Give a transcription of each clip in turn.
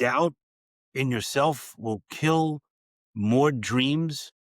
doubt in yourself will kill more dreams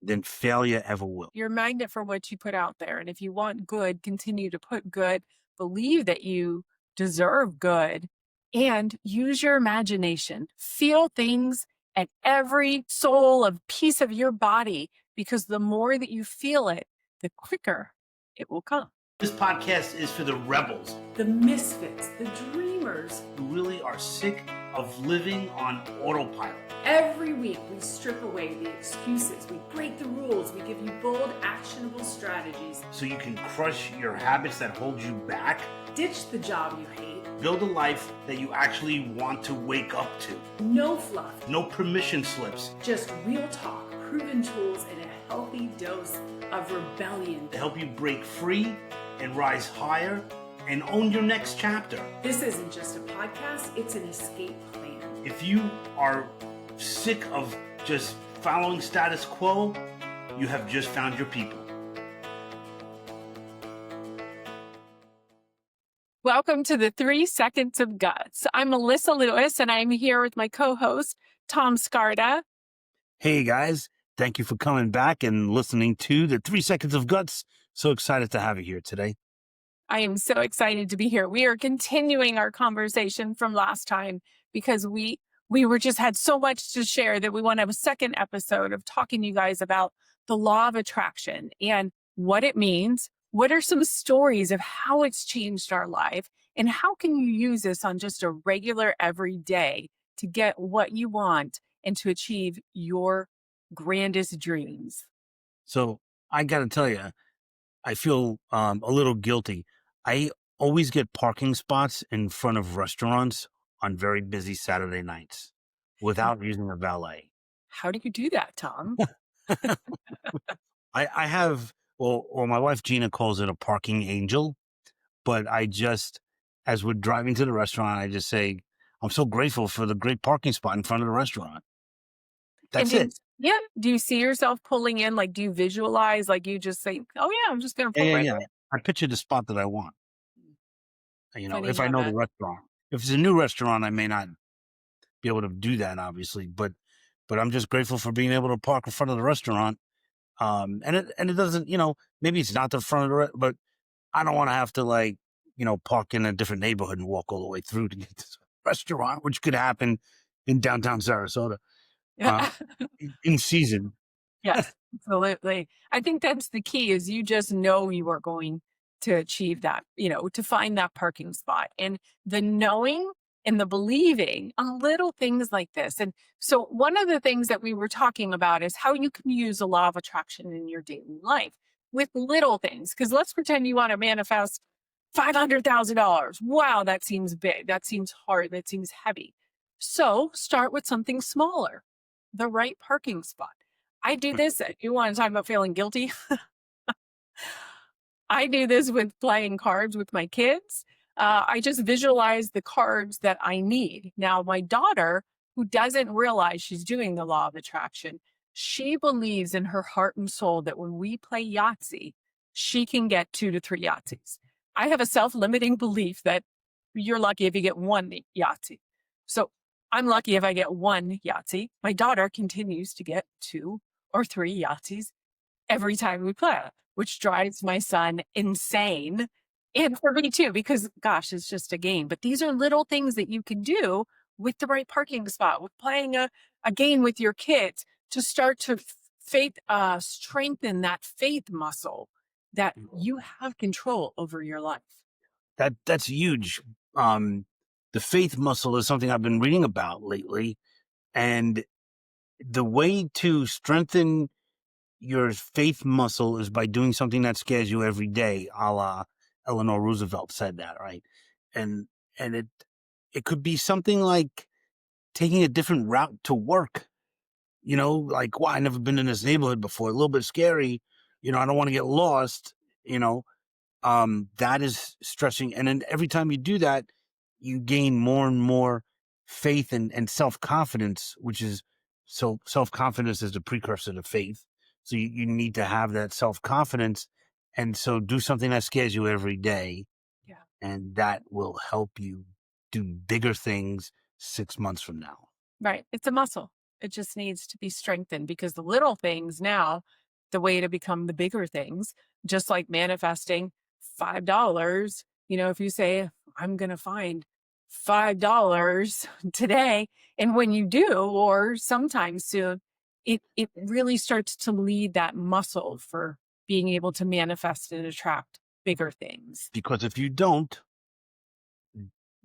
than failure ever will. You're a magnet for what you put out there. And if you want good, continue to put good, believe that you deserve good, and use your imagination. Feel things at every soul of piece of your body, because the more that you feel it, the quicker it will come. This podcast is for the rebels, The misfits, the dreamers. who really are sick of living on autopilot. Every week, we strip away the excuses, we break the rules, we give you bold, actionable strategies. So you can crush your habits that hold you back, Ditch the job you hate. build a life that you actually want to wake up to. No fluff, No permission slips, just real talk, proven tools, and a healthy dose of rebellion. to help you break free and rise higher and own your next chapter. This isn't just a podcast, it's an escape plan. If you are sick of just following status quo, you have just found your people. Welcome to the 3 Seconds of Guts. I'm Melissa Lewis, and I'm here with my co-host, Tom Scarda. Hey guys, thank you for coming back and listening to the 3 Seconds of Guts. So excited to have you here today. I am so excited to be here. We are continuing our conversation from last time because we were just had so much to share that we want to have a second episode of talking to you guys about the law of attraction and what it means. What are some stories of how it's changed our life, and how can you use this on just a regular everyday to get what you want and to achieve your grandest dreams? So I got to tell you, I feel a little guilty. I always get parking spots in front of restaurants on very busy Saturday nights without using a valet. How do you do that, Tom? I have, or my wife Gina calls it a parking angel, but I just, as we're driving to the restaurant, I just say, I'm so grateful for the great parking spot in front of the restaurant. That's And it. yeah. Do you see yourself pulling in? Like, do you visualize? Like, you just say, "Oh yeah, I'm just going to Yeah, pull yeah, right yeah. in." I picture the spot that I want. Funny If I how know the that. restaurant. If it's a new restaurant, I may not be able to do that, obviously, but I'm just grateful for being able to park in front of the restaurant. And it doesn't, maybe it's not the front of but I don't want to have to park in a different neighborhood and walk all the way through to get to the restaurant, which could happen in downtown Sarasota, uh, in season. Yes, absolutely. I think that's the key, is you just know you are going to achieve that, to find that parking spot, and the knowing and the believing on little things like this. And so one of the things that we were talking about is how you can use the law of attraction in your daily life with little things. Because let's pretend you want to manifest $500,000. Wow, that seems big. That seems hard. That seems heavy. So start with something smaller, the right parking spot. I do this. You want to talk about feeling guilty? I do this with playing cards with my kids. I just visualize the cards that I need. Now, my daughter, who doesn't realize she's doing the law of attraction, she believes in her heart and soul that when we play Yahtzee, she can get 2 to 3 Yahtzees. I have a self-limiting belief that you're lucky if you get one Yahtzee. So I'm lucky if I get one Yahtzee. My daughter continues to get 2 or 3 Yahtzees every time we play, which drives my son insane. And for me too, because gosh, it's just a game. But these are little things that you can do with the right parking spot, with playing a game with your kids, to start to strengthen that faith muscle that you have control over your life. That's huge. The faith muscle is something I've been reading about lately, and the way to strengthen your faith muscle is by doing something that scares you every day, a la Eleanor Roosevelt said that, right? And it could be something like taking a different route to work. Like, wow, I never been in this neighborhood before. A little bit scary. I don't want to get lost. That is stressing. And then every time you do that, you gain more and more faith and self-confidence, which is, so self-confidence is the precursor to faith. So you need to have that self-confidence. And so do something that scares you every day. Yeah. And that will help you do bigger things 6 months from now. Right. It's a muscle. It just needs to be strengthened because the little things now, the way to become the bigger things, just like manifesting $5, if you say, I'm going to find $5 today, and when you do, or sometime soon, it really starts to lead that muscle for being able to manifest and attract bigger things. Because if you don't,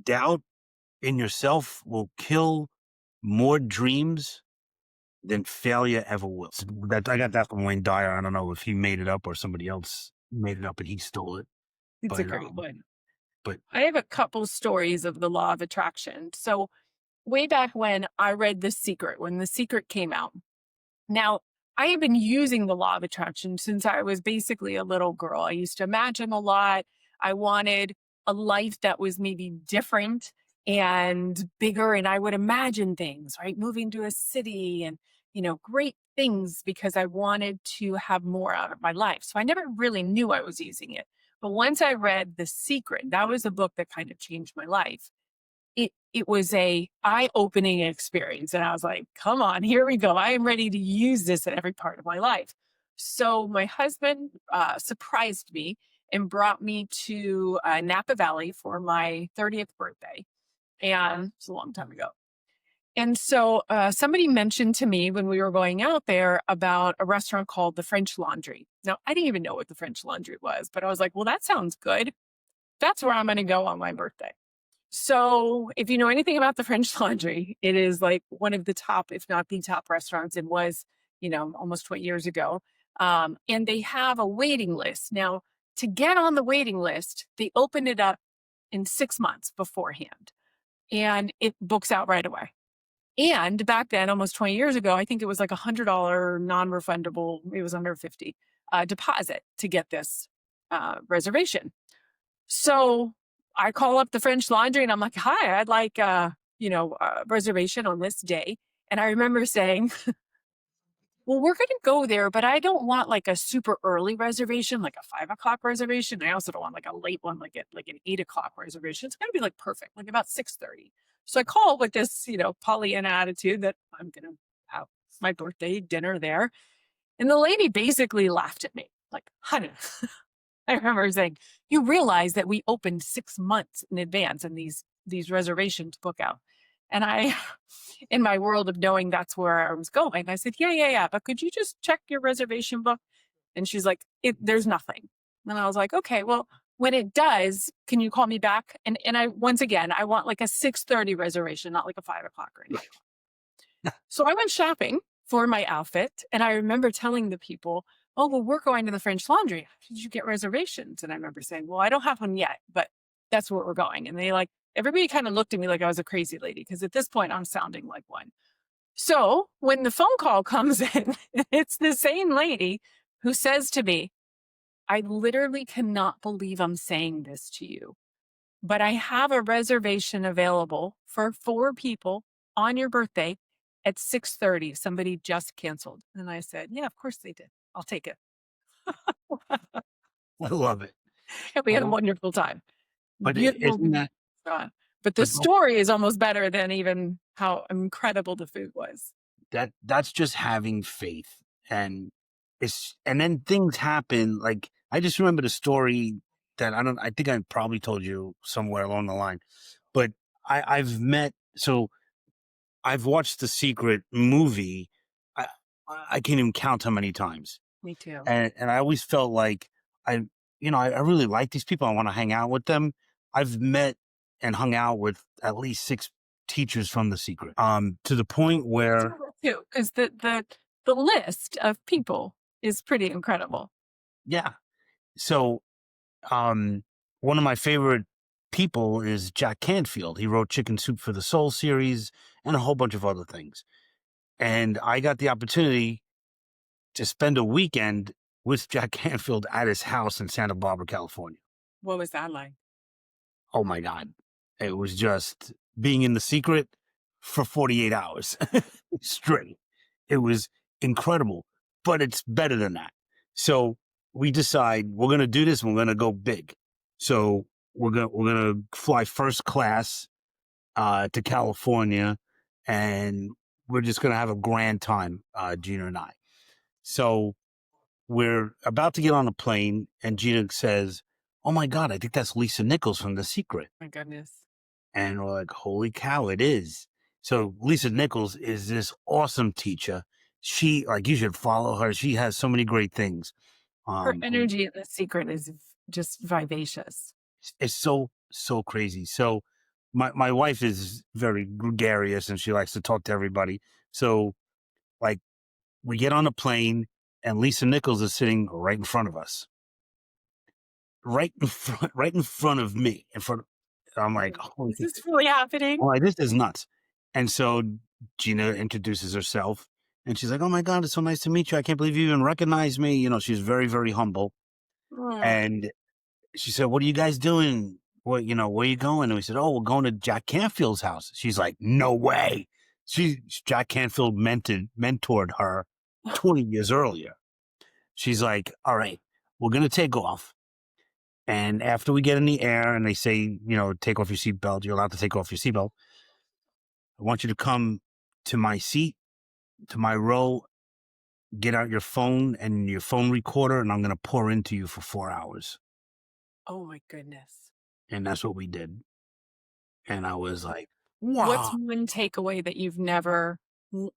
doubt in yourself will kill more dreams than failure ever will. So I got that from Wayne Dyer. I don't know if he made it up or somebody else made it up and he stole it. It's a But great one. but I have a couple stories of the law of attraction. So, way back when I read The Secret, when The Secret came out. Now, I have been using the law of attraction since I was basically a little girl. I used to imagine a lot. I wanted a life that was maybe different and bigger. And I would imagine things, right? Moving to a city and, great things because I wanted to have more out of my life. So I never really knew I was using it. But once I read The Secret, that was a book that kind of changed my life. It was a eye-opening experience, and I was like, "Come on, here we go. I am ready to use this in every part of my life." So my husband surprised me and brought me to Napa Valley for my 30th birthday, and it's a long time ago. And so somebody mentioned to me when we were going out there about a restaurant called the French Laundry. Now, I didn't even know what the French Laundry was, but I was like, "Well, that sounds good. That's where I'm going to go on my birthday." So, if you know anything about the French Laundry, it is like one of the top, if not the top restaurants. It was, almost 20 years ago. And they have a waiting list. Now, to get on the waiting list, they open it up in 6 months beforehand and it books out right away. And back then, almost 20 years ago, I think it was like $100 non refundable, it was under 50 deposit to get this reservation. So I call up the French Laundry and I'm like, "Hi, I'd like a reservation on this day." And I remember saying, "Well, we're going to go there, but I don't want like a super early reservation, like a 5 o'clock reservation. I also don't want like a late one, like an 8 o'clock reservation. It's got to be like perfect, like about 6:30." So I call with this, Pollyanna attitude that I'm going to have my birthday dinner there. And the lady basically laughed at me, like, "Honey," I remember saying, "You realize that we opened 6 months in advance and these reservations book out." And I, in my world of knowing that's where I was going, I said, "Yeah, yeah, yeah. But could you just check your reservation book?" And she's like, "There's nothing." And I was like, "Okay, well, when it does, can you call me back?" And I once again, I want like a 6:30 reservation, not like a 5 o'clock or anything. So I went shopping for my outfit, and I remember telling the people, "Oh, well, we're going to the French Laundry. How did you get reservations?" And I remember saying, "Well, I don't have one yet, but that's where we're going." And everybody kind of looked at me like I was a crazy lady because at this point I'm sounding like one. So when the phone call comes in, it's the same lady who says to me, "I literally cannot believe I'm saying this to you, but I have a reservation available for 4 people on your birthday at 6:30. Somebody just canceled." And I said, "Yeah, of course they did. I'll take it." I love it. And we I had a lo- wonderful time. but Beautiful, isn't beautiful that? restaurant. But the But story is almost better than even how incredible the food was. that's just having faith, and and then things happen. Like I just remember the story that I think I probably told you somewhere along the line, but I've watched the Secret movie. I I can't even count how many times, Me too. and I always felt like I I really like these people. I want to hang out with them. I've met and hung out with at least 6 teachers from the Secret. To the point where Too, because the list of people is pretty incredible. yeah. So one of my favorite people is Jack Canfield. He wrote Chicken Soup for the Soul series and a whole bunch of other things. And I got the opportunity to spend a weekend with Jack Canfield at his house in Santa Barbara, California. What was that like? Oh my God. It was just being in the Secret for 48 hours straight. It was incredible, but it's better than that. So we decide we're going to do this and we're going to go big. So we're going to fly first class to California, and we're just going to have a grand time, Gina and I. So we're about to get on a plane, and Gina says, "Oh my God, I think that's Lisa Nichols from The Secret." My goodness. And we're like, "Holy cow, it is." So Lisa Nichols is this awesome teacher. She, like, you should follow her. She has so many great things. Her Um, energy in The Secret is just vivacious. it's so crazy. So my wife is very gregarious and she likes to talk to everybody. So like we get on a plane and Lisa Nichols is sitting right in front of us, right in front of me. In front. I'm like, Is holy, this really happening? I'm like, this is nuts. And so Gina introduces herself and she's like, "Oh my God, it's so nice to meet you. I can't believe you even recognize me." She's very, very humble. Mm. And she said, "What are you guys doing? Where you going?" And we said, "Oh, we're going to Jack Canfield's house." She's like, "No way." Jack Canfield mentored her 20 years earlier. She's like, "All right, we're going to take off. And after we get in the air and they say, take off your seatbelt, you're allowed to take off your seatbelt. I want you to come to my seat, to my row, get out your phone and your phone recorder, and I'm going to pour into you for 4 hours." Oh my goodness. And that's what we did. And I was like, What's wow. one takeaway that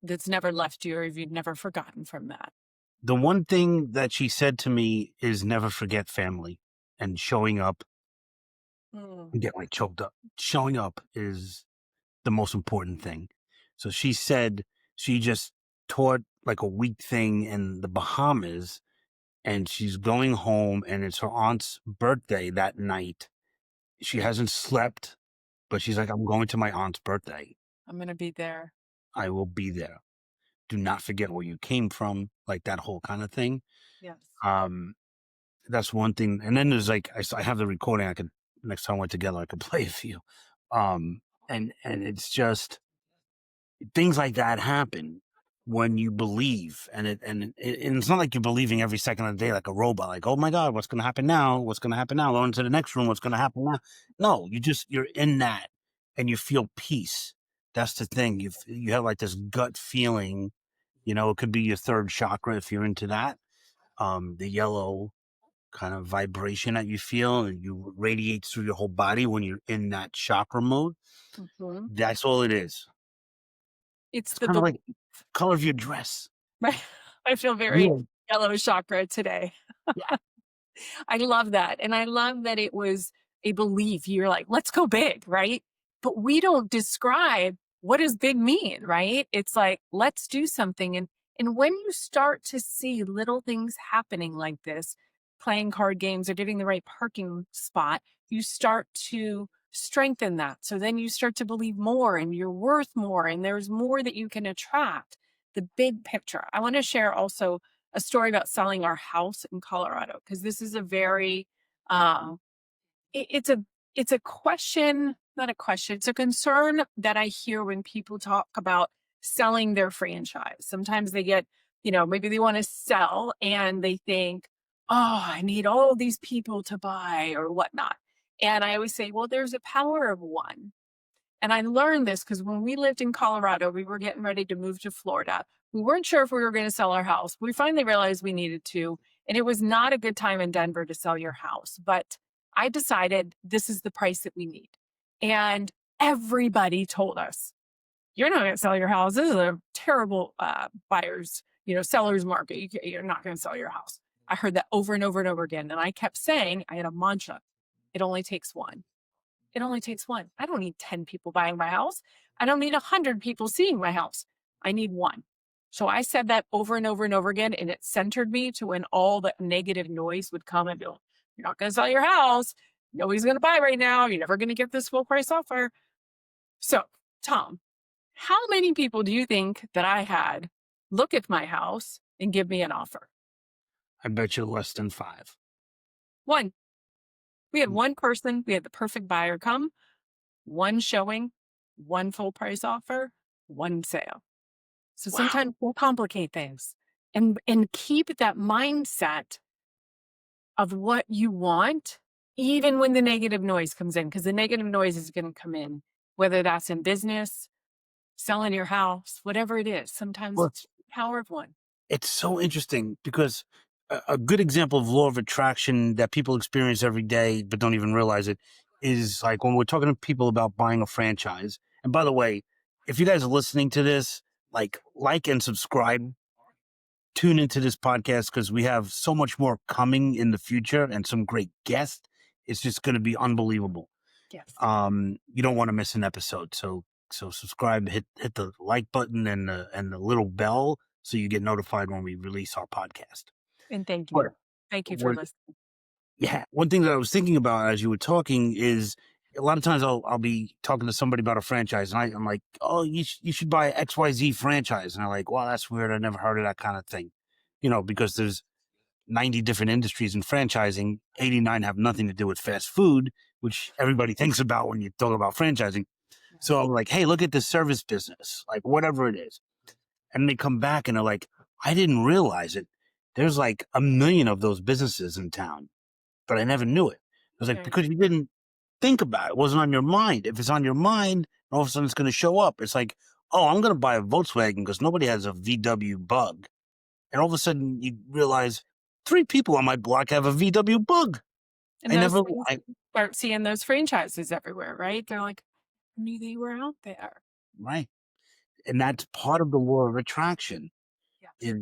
that's never left you or you've never forgotten from that? The one thing that she said to me is never forget family and showing up. Mm. I get like choked up. Showing up is the most important thing. So she said she just taught like a week thing in the Bahamas and she's going home and it's her aunt's birthday that night. She hasn't slept, but she's like, "I'm going to my aunt's birthday. I'm going to be there. I will be there. Do not forget where you came from," like that whole kind of thing. Yes. Um, That's one thing. And then there's like, I have the recording. I could, next time we're together, I could play a few. Um, and it's just things like that happen when you believe. And it's not like you're believing every second of the day, like a robot, like, "Oh my God, what's going to happen now? What's going to happen now? Going to the next room. What's going to happen now?" No, you're in that and you feel peace. That's the thing. You have like this gut feeling, it could be your third chakra if you're into that. The yellow kind of vibration that you feel and you radiates through your whole body when you're in that chakra mode. Mhm. That's all it is. It's It's the kind of like belief. color of your dress. I feel very Yeah. yellow chakra today. Yeah. I love that. And I love that it was a belief. You're like, let's go big, right? But we don't describe what does big mean, right? It's like, let's do something. And when you start to see little things happening like this, playing card games or getting the right parking spot, you start to strengthen that. So then you start to believe more and you're worth more and there's more that you can attract. The big picture. I want to share also a story about selling our house in Colorado because this is a very um it's a question, not a question, it's a concern that I hear when people talk about selling their franchise. Sometimes they get, maybe they want to sell and they think, "Oh, I need all these people to buy or whatnot." And I always say, well, there's a power of one. And I learned this because when we lived in Colorado, we were getting ready to move to Florida. We weren't sure if we were going to sell our house. We finally realized we needed to. And it was not a good time in Denver to sell your house. But I decided this is the price that we need. And everybody told us, "You're not going to sell your house. This is a terrible seller's market. You're not going to sell your house." I heard that over and over and over again. And I kept saying, I had a mantra, it only takes one. It only takes one. I don't need 10 people buying my house. I don't need 100 people seeing my house. I need one. So I said that over and over and over again, and it centered me to when all the negative noise would come and go, "You're not going to sell your house. Nobody's going to buy right now. You're never going to get this full price offer." So, Tom, how many people do you think that I had look at my house and give me an offer? I bet you less than five. One. We had one person, we had the perfect buyer come, one showing, one full price offer, one sale. So Wow. sometimes we'll complicate things and keep that mindset of what you want, even when the negative noise comes in, because the negative noise is going to come in whether that's in business, selling your house, whatever it is. Sometimes Well, it's the power of one. it's so interesting because a good example of law of attraction that people experience every day but don't even realize it is like when we're talking to people about buying a franchise. And by the way, if you guys are listening to this, like and subscribe, tune into this podcast because we have so much more coming in the future and some great guests. It's just going to be unbelievable. Yes. You don't want to miss an episode. So subscribe, hit the like button and the little bell so you get notified when we release our podcast. And thank But you. Thank you for what listening. yeah, one thing that I was thinking about as you were talking is a lot of times I'll be talking to somebody about a franchise and I'm like, oh, you should buy XYZ franchise. And I'm like, well, that's weird. I never heard of that kind of thing. Because there's 90 different industries in franchising, 89 have nothing to do with fast food, which everybody thinks about when you talk about franchising. So I'm like, hey, look at the service business, like whatever it is. And they come back and they're like, I didn't realize it. There's like a million of those businesses in town, but I never knew it. I was like, Right. because you didn't think about it. It wasn't on your mind. If it's on your mind, all of a sudden it's going to show up. It's like, oh, I'm going to buy a Volkswagen because nobody has a VW Bug. And all of a sudden you realize 3 people on my block have a VW Bug. And I those never, things, I, start seeing those franchises everywhere, right? They're like, I knew they were out there. right. And that's part of the law of attraction. Yes.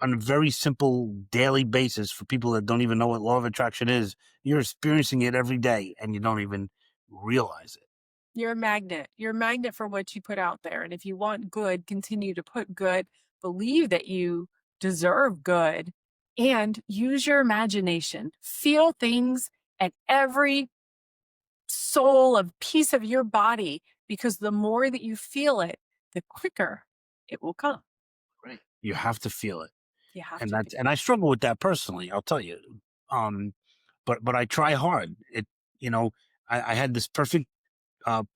On a very simple daily basis for people that don't even know what law of attraction is, you're experiencing it every day and you don't even realize it. You're a magnet. You're a magnet for what you put out there. And if you want good, continue to put good, believe that you deserve good, and use your imagination. Feel things at every soul of piece of your body, because the more that you feel it, the quicker it will come. Right. You have to feel it. You have And to feel. and I struggle with that personally, I'll tell you. Um, but I try hard. You know, I had this perfect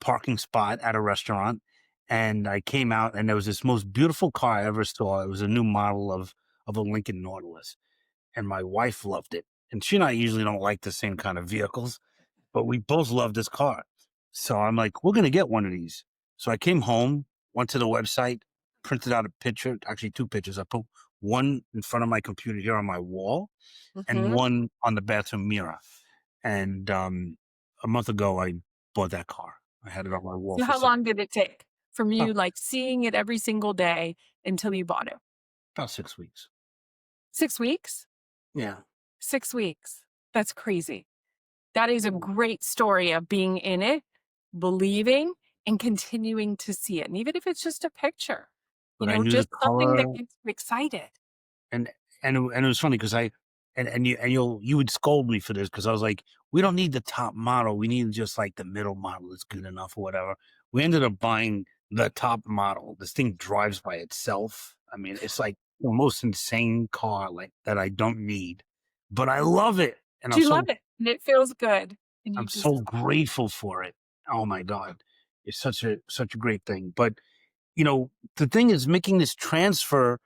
parking spot at a restaurant and I came out and there was this most beautiful car I ever saw. It was a new model of a Lincoln Nautilus. And my wife loved it. And she and I usually don't like the same kind of vehicles, but we both love this car. So I'm like, we're going to get one of these. So I came home, went to the website, printed out a picture, actually 2 pictures. I put one in front of my computer here on my wall and Mhm. one on the bathroom mirror. And a month ago, I bought that car. I had it on my wall So for how sale. long did it take from Oh, you like seeing it every single day until you bought it? about 6 weeks. 6 weeks? Yeah. 6 weeks. That's crazy. That is a great story of being in it, believing, and continuing to see it. And even if it's just a picture, But I knew the just something color that gets you excited. and it was funny because you would scold me for this because I was like, we don't need the top model. We need just like the middle model that's good enough or whatever. We ended up buying the top model. This thing drives by itself. I mean, it's like the most insane car like that I don't need, but I love it. And Do you love it? And it feels good. And you I'm just, so grateful for it. Oh my God. It's such a great thing. But the thing is making this transfer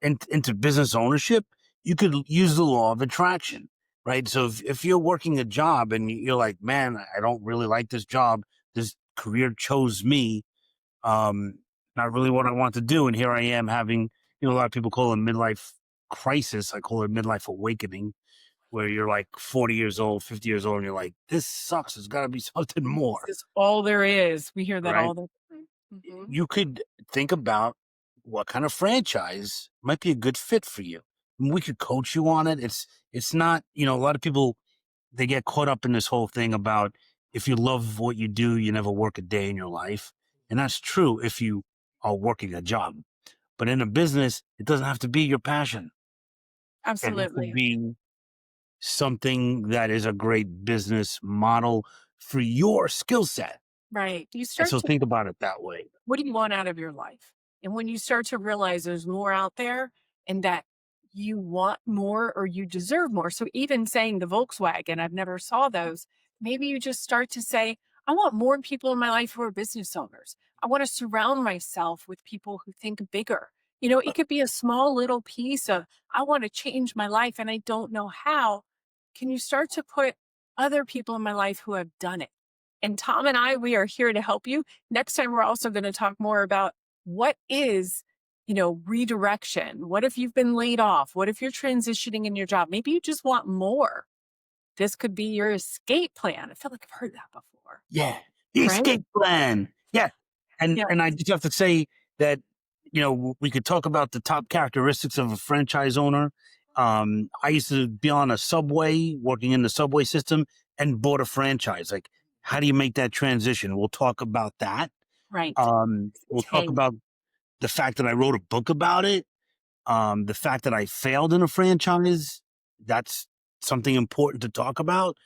into business ownership, you could use the law of attraction, right? So if you're working a job and you're like, man, I don't really like this job. This career chose me. Not really what I want to do. And here I am having, a lot of people call it midlife crisis. I call it midlife awakening, where you're like 40 years old, 50 years old, and you're like, this sucks. There's got to be something this more, is all there is. We hear that right? all the time. Mhm. You could think about what kind of franchise might be a good fit for you. And we could coach you on it. It's not, a lot of people they get caught up in this whole thing about if you love what you do, you never work a day in your life. And that's true if you are working a job. But in a business, it doesn't have to be your passion. It could Absolutely. be something that is a great business model for your skill set. Right. You And start so to, think about it that way. what do you want out of your life? And when you start to realize there's more out there and that you want more or you deserve more. So even saying the Volkswagen, I've never saw those. Maybe you just start to say, I want more people in my life who are business owners. I want to surround myself with people who think bigger. It could be a small little piece of, I want to change my life and I don't know how. Can you start to put other people in my life who have done it? And Tom and I, we are here to help you. Next time, we're also going to talk more about what is, redirection. What if you've been laid off? What if you're transitioning in your job? Maybe you just want more. This could be your escape plan. I feel like I've heard that before, Yeah. The right? escape plan. Yeah. And Yeah, and I just have to say that, we could talk about the top characteristics of a franchise owner. I used to be on a subway, working in the subway system, and bought a franchise. Like, how do you make that transition? We'll talk about that. right. We'll talk Tank. about the fact that I wrote a book about it. The fact that I failed in a franchise, that's something important to talk about.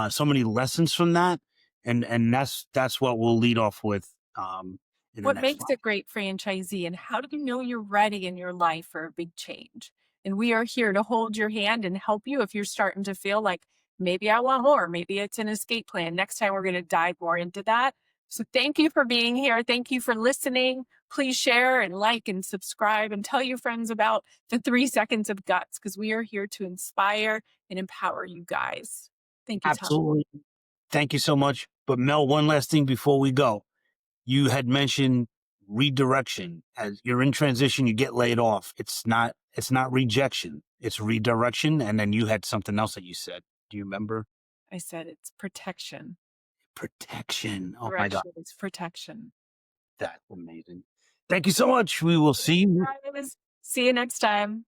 So many lessons from that. And that's what we'll lead off with in the What next makes a five. great franchisee, and how do you know you're ready in your life for a big change? And we are here to hold your hand and help you if you're starting to feel like maybe I want more, maybe it's an escape plan. Next time, we're going to dive more into that. So, thank you for being here. Thank you for listening. Please share and like and subscribe and tell your friends about the 3 seconds of guts because we are here to inspire and empower you guys. Thank you, Tom. Absolutely. Thank you so much. But Mel, one last thing before we go. You had mentioned redirection. As you're in transition, you get laid off. It's not rejection. It's redirection. And then you had something else that you said. Do you remember? I said it's protection. Protection. Oh my God. Direction is protection. That's amazing. Thank you so much. We will see you Guys, see you next time.